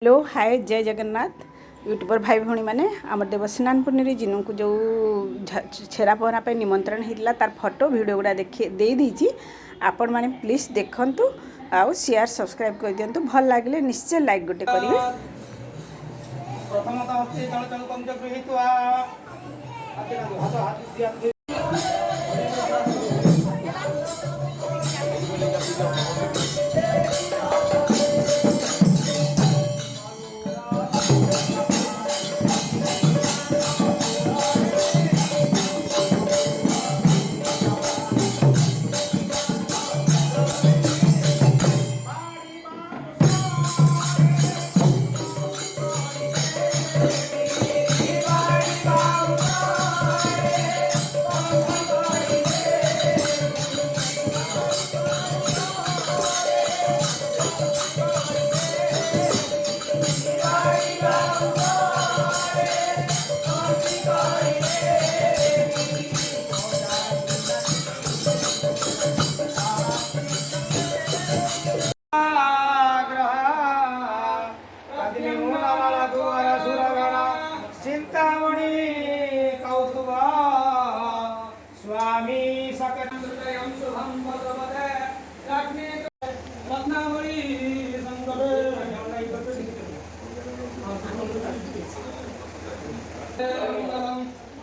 Hello hi जय Jagannath YouTuber भाई भौणी मैंने आम देवस्नान पूर्णिमा जिनू को जो छेरा पहरा निमंत्रण होता तार फोटो वीडियो गुड़ा देखिए देदी आपण मैंने प्लीज देखु आउ शेयर सब्सक्राइब कर दिंतु भल लगे निश्चय लाइक गोटे करेंगे। चिंतामणि कौतुक स्वामी सकटं शुभं पदपदे लक्ष्मी रत्नावली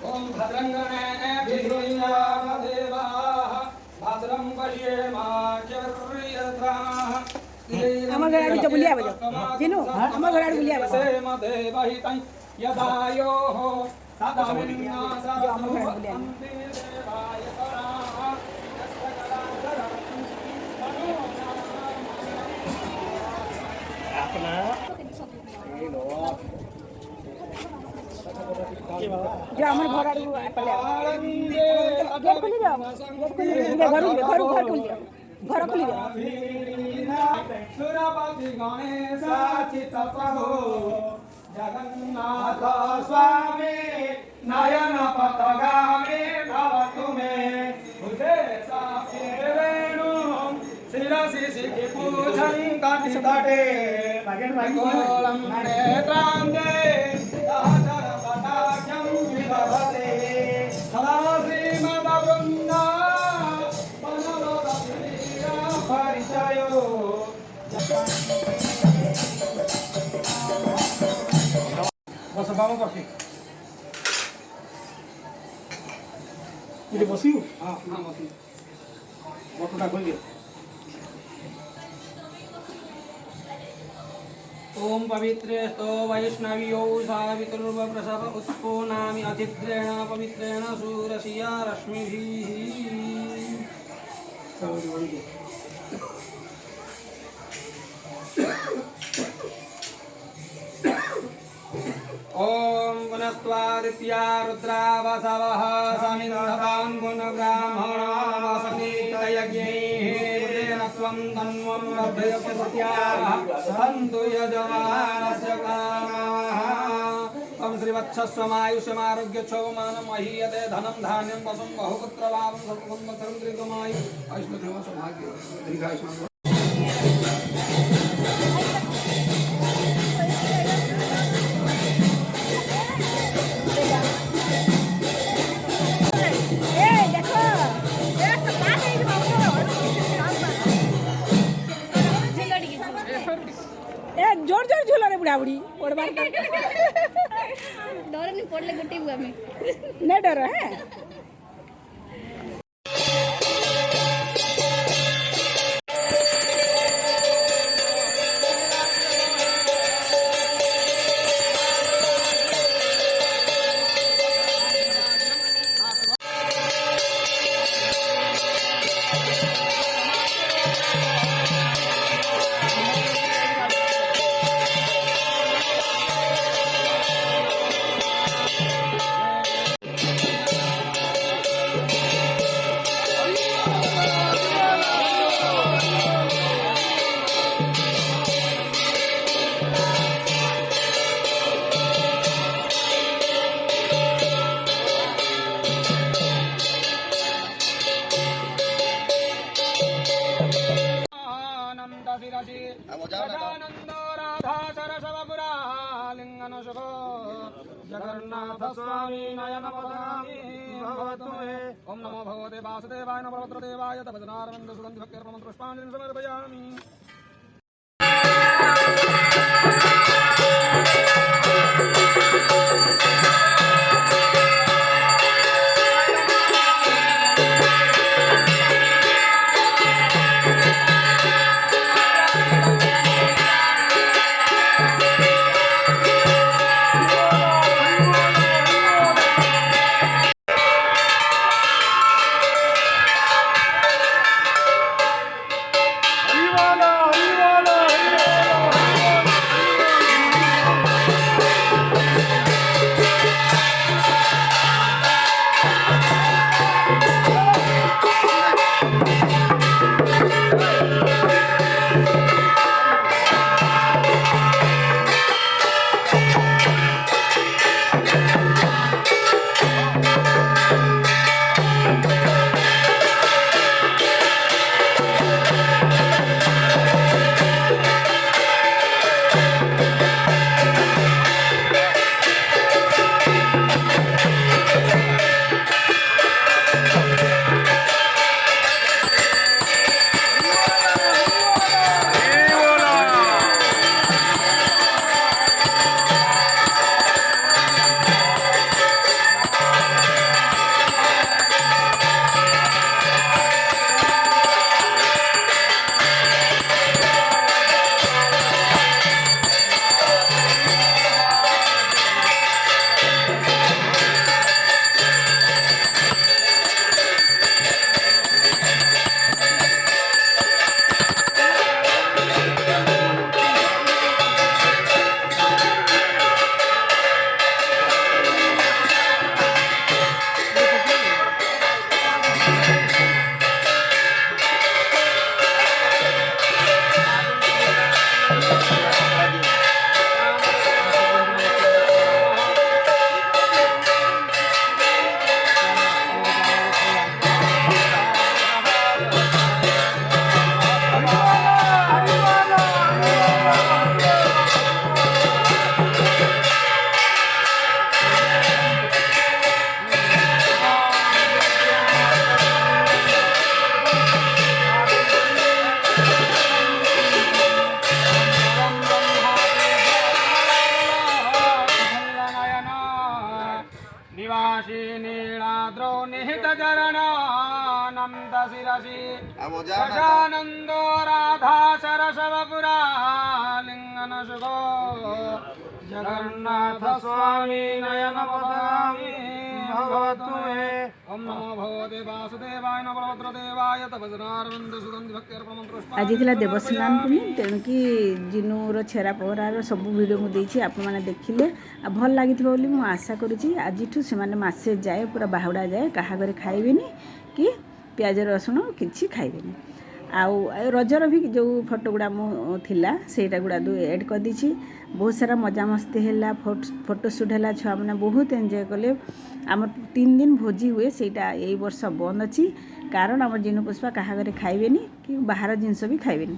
ओम भद्रंगणे देवाः भद्रं पश्येमाचर्यथाः আমার ঘরে আড়ি বুলিয়া বাজো জিনু আমার ঘরে আড়ি বুলিয়া বাজো देवहितं यदायोः सदामिन्ना सदामुपन्ति देवाय पराः अपना जो আমার ঘর আড়ি পলে গেট খুলি দাও গেট খুলি ঘর ঘর ঘর খুলি দাও घर खुली सुरपति गणेश चितपहो जगन्नाथ स्वामी नयन पथगामी भवतु मे वेणु शिरसि शिखि पूजं कटितटे गोलं नेत्राङ्गे सहचर पटाख्यं विभवते सदा श्रीमद्वृन्दा बस बाबा कॉफी ये बसी हां हां बसी मोटोटा खोल दियो। ओम पवित्रेस्तो वैष्णव्यो सावितुर्व प्रसव उत्पोनामि अतिद्रेण पवित्रेण सूरसिया रश्मिभिः ओम वनस्त्वादित्या रुद्रा वसवः समिन्धतान् गुणब्राह्मणावसनीतयज्ञैः त्वं तन्वं लभ्यस्य सत्याः सन्तु यजमानस्य कामाः तं श्रीवत्सस्वमायुष्यमारोग्यक्षोमानं महीयते धनं धान्यं वसुं बहुपुत्रलाभं सर्वसंवत्सरं दीर्घमायु आयुष्मधर्म सौभाग्य दीर्घायुष्मान् जोर जोर झूला रे बुढ़ा बुढ़ी ओढ़बार डर नहीं पड़ले गुटी हुआ में नहीं डर है। सर्वपुरालिङ्गन शुभो जगन्नाथ स्वामी नयन पदामि भवतु मे ओम नमो भगवते वासुदेवाय नमो भद्रदेवाय तपजनारविन्द सुगन्धि भक्तिर्पणं पुष्पाञ्जलिं समर्पयामि निवासी नीलाद्रौ निहितचरणानन्द शिरसि प्रजानन्दो राधा सरसवपुरालिङ्गन शुभो जगन्नाथ स्वामी नयन पदामि भवतु मे ओम नमो भगवते वासुदेवाय नमो भद्रदेवाय तपजनारविन्द सुगन्धि भक्तिर्पणं पुष्पाञ्जलिं आज ଥିଲା ଦେବସ୍ନାନ ପୂର୍ଣ୍ଣିମା ତେଣୁକି ଜିନୁର ଛେରା ପହରାର ସବୁ ଭିଡ଼ିଓ ମୁଁ ଦେଇଛି ଆପଣମାନେ ଦେଖିଲେ ଆଉ ଭଲ ଲାଗିଥିବ ବୋଲି ମୁଁ ଆଶା କରୁଛି ଆଜିଠୁ ସେମାନେ ମାସେ ଯାଏ ପୁରା ବାହୁଡ଼ା ଯାଏ କାହା ଘରେ ଖାଇବେନି କି ପିଆଜ ରସୁଣ କିଛି ଖାଇବେନି ଆଉ ରଜର ବି ଯେଉଁ ଫଟୋ ଗୁଡ଼ା ମୁଁ ଥିଲା ସେଇଟା ଗୁଡ଼ା ଏଡ୍ କରିଦେଇଛି ବହୁତ ସାରା ମଜାମସ୍ତି ହେଲା ଫଟୋ ସୁଟ୍ ହେଲା ଛୁଆମାନେ ବହୁତ ଏନ୍ଜୟ କଲେ ଆମର 3 ଦିନ ଭୋଜି ହୁଏ ସେଇଟା ଏଇ ବର୍ଷ ବନ୍ଦ ଅଛି କାରଣ ଆମର ଜିନୁ ପୁଷ୍ପା କାହା ଘରେ ଖାଇବେନି କି ବାହାର ଜିନିଷ ବି ଖାଇବେନି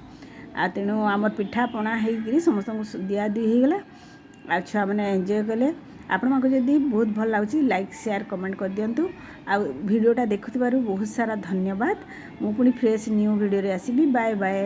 ଆଉ ତେଣୁ ଆମର ପିଠାପଣା ହେଇକିରି ସମସ୍ତଙ୍କୁ ଦିଆଦୁଇ ହେଇଗଲା ଆଉ ଛୁଆମାନେ ଏନ୍ଜୟ କଲେ ଆପଣମାନଙ୍କୁ ଯଦି ବହୁତ ଭଲ ଲାଗୁଛି ଲାଇକ୍ ସେୟାର କମେଣ୍ଟ କରିଦିଅନ୍ତୁ ଆଉ ଭିଡ଼ିଓଟା ଦେଖୁଥିବାରୁ ବହୁତ ସାରା ଧନ୍ୟବାଦ ମୁଁ ପୁଣି ଫ୍ରେଶ୍ ନ୍ୟୁ ଭିଡ଼ିଓରେ ଆସିବି ବାଏ ବାଏ।